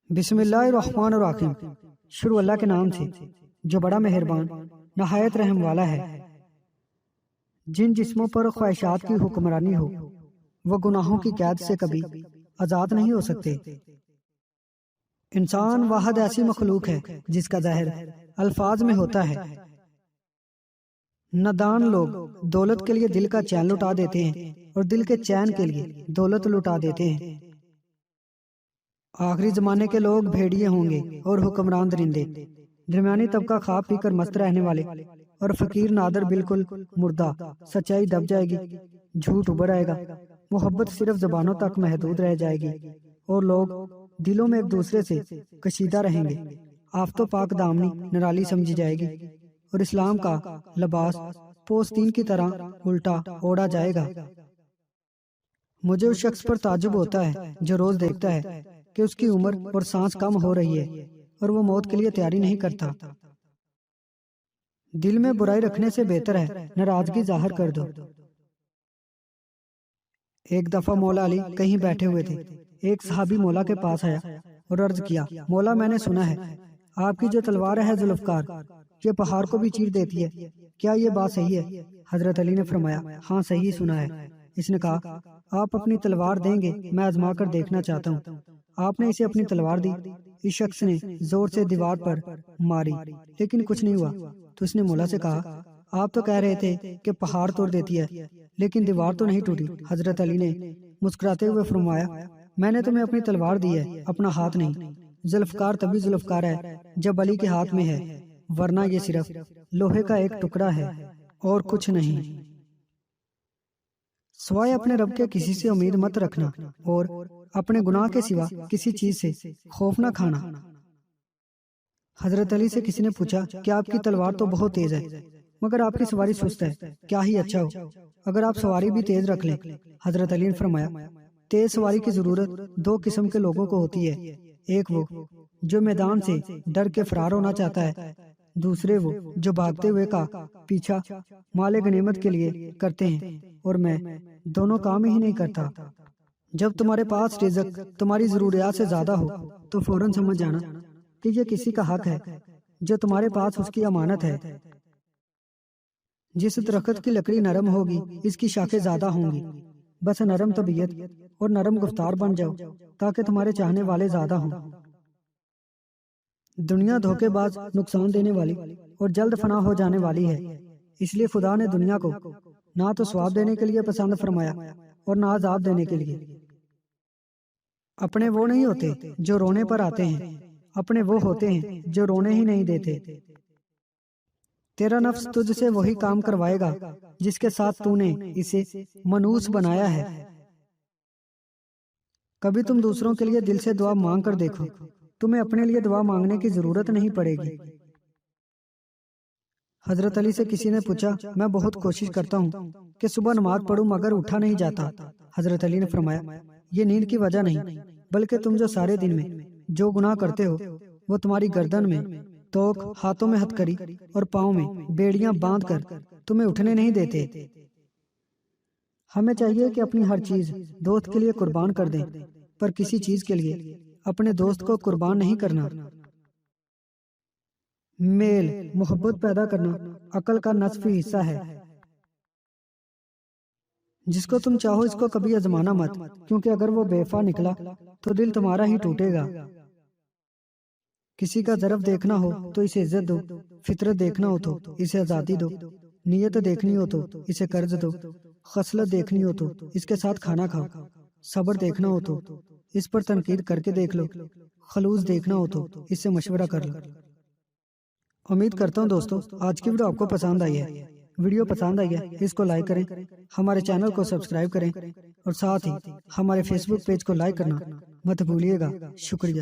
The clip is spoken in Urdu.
بسم اللہ الرحمن الرحیم۔ شروع اللہ کے نام سے جو بڑا مہربان نہایت رحم والا ہے۔ جن جسموں پر خواہشات کی حکمرانی ہو وہ گناہوں کی قید سے کبھی آزاد نہیں ہو سکتے۔ انسان واحد ایسی مخلوق ہے جس کا ظاہر الفاظ میں ہوتا ہے۔ نادان لوگ دولت کے لیے دل کا چین لٹا دیتے ہیں اور دل کے چین کے لیے دولت لٹا دیتے ہیں۔ آخری زمانے کے لوگ بھیڑیے ہوں گے اور حکمران درندے، درمیانی طبقہ کھا پی کر مست رہنے والے اور فقیر نادر بالکل مردہ۔ سچائی دب جائے گی، جھوٹ ابھر آئے گا، محبت صرف زبانوں تک محدود رہ جائے گی اور لوگ دلوں میں ایک دوسرے سے کشیدہ رہیں گے۔ آفت و پاک دامنی نرالی سمجھی جائے گی اور اسلام کا لباس پوستین کی طرح الٹا اوڑا جائے گا۔ مجھے اس شخص پر تعجب ہوتا ہے جو روز دیکھتا ہے کہ اس کی عمر اور سانس کم ہو رہی ہے اور وہ موت کے لیے تیاری نہیں کرتا۔ دل میں برائی رکھنے سے بہتر ہے ناراضگی ظاہر کر دو۔ ایک دفعہ مولا علی کہیں بیٹھے ہوئے تھے۔ ایک صحابی مولا کے پاس آیا اور عرض کیا، مولا میں نے سنا ہے آپ کی جو تلوار ہے ذوالفقار یہ پہاڑ کو بھی چیر دیتی ہے، کیا یہ بات صحیح ہے؟ حضرت علی نے فرمایا، ہاں صحیح سنا ہے۔ اس نے کہا، آپ اپنی تلوار دیں گے؟ میں آزما کر دیکھنا چاہتا ہوں۔ آپ نے اسے اپنی تلوار دی۔ اس شخص نے زور سے دیوار پر ماری لیکن کچھ نہیں ہوا تو اس نے مولا سے کہا، آپ تو کہہ رہے تھے کہ پہاڑ توڑ دیتی ہے لیکن دیوار تو نہیں ٹوٹی۔ حضرت علی نے مسکراتے ہوئے فرمایا، میں نے تمہیں اپنی تلوار دی ہے، اپنا ہاتھ نہیں۔ ذوالفقار تبھی ذوالفقار ہے جب علی کے ہاتھ میں ہے، ورنہ یہ صرف لوہے کا ایک ٹکڑا ہے اور کچھ نہیں۔ سوائے اپنے رب کے کسی سے امید مت رکھنا اور اپنے گناہ کے سوا کسی چیز سے خوف نہ کھانا۔ حضرت علی سے کسی نے پوچھا کہ آپ کی تلوار تو بہت تیز ہے مگر آپ کی سواری سست ہے، کیا ہی اچھا ہو اگر آپ سواری بھی تیز رکھ لیں۔ حضرت علی نے فرمایا، تیز سواری کی ضرورت دو قسم کے لوگوں کو ہوتی ہے، ایک وہ جو میدان سے ڈر کے فرار ہونا چاہتا ہے، دوسرے وہ جو بھاگتے ہوئے کا پیچھا مال غنیمت کے لیے کرتے ہیں، اور میں دونوں کام ہی نہیں کرتا۔ جب تمہارے پاس رزق تمہاری ضروریات سے زیادہ ہو تو فوراً سمجھ جانا کہ یہ کسی کا حق ہے جو تمہارے پاس اس کی امانت ہے۔ جس درخت کی لکڑی نرم ہوگی اس کی شاخیں زیادہ ہوں گی، بس نرم طبیعت اور نرم گفتار بن جاؤ تاکہ تمہارے چاہنے والے زیادہ ہوں۔ دنیا دھوکے باز، نقصان دینے والی اور جلد فنا ہو جانے والی ہے، اس لیے خدا نے دنیا کو نہ تو ثواب دینے کے لیے پسند فرمایا اور نہ عذاب دینے کے لیے۔ اپنے وہ نہیں ہوتے جو رونے پر آتے ہیں، اپنے وہ ہوتے ہیں جو رونے ہی نہیں دیتے۔ تیرا نفس تجھ سے وہی کام کروائے گا جس کے ساتھ تو نے اسے منوس بنایا ہے۔ کبھی تم دوسروں کے لیے دل سے دعا مانگ کر دیکھو، تمہیں اپنے لیے دعا مانگنے کی ضرورت نہیں پڑے گی۔ حضرت علی سے کسی نے پوچھا، میں بہت کوشش کرتا ہوں کہ صبح نماز پڑھوں مگر اٹھا نہیں جاتا۔ حضرت علی نے فرمایا، یہ نیند کی وجہ نہیں بلکہ تم جو سارے دن میں جو گناہ کرتے ہو وہ تمہاری گردن میں توق، ہاتھوں میں ہتھکڑی اور پاؤں میں بیڑیاں باندھ کر تمہیں اٹھنے نہیں دیتے۔ ہمیں چاہیے کہ اپنی ہر چیز دوست کے لیے قربان کر دیں، پر کسی چیز کے لیے اپنے دوست کو قربان نہیں کرنا۔ میل محبت پیدا کرنا عقل کا نصفی حصہ ہے۔ جس کو تم چاہو اس کو کبھی آزمانا مت، کیونکہ اگر وہ بے وفا نکلا تو دل تمہارا ہی ٹوٹے گا۔ کسی کا ظرف دیکھنا ہو تو اسے عزت دو، فطرت دیکھنا ہو تو اسے آزادی دو، نیت دیکھنی ہو تو اسے قرض دو، خصلت دیکھنی ہو تو اس کے ساتھ کھانا کھاؤ، صبر دیکھنا ہو تو اس پر تنقید کر کے دیکھ لو، خلوص دیکھنا ہو تو اس سے مشورہ کر لو۔ امید کرتا ہوں دوستو آج کی ویڈیو آپ کو پسند آئی ہے۔ ویڈیو پسند آئی ہے اس کو لائک کریں، ہمارے چینل کو سبسکرائب کریں اور ساتھ ہی ہمارے فیس بک پیج کو لائک کرنا مت بھولیے گا۔ شکریہ۔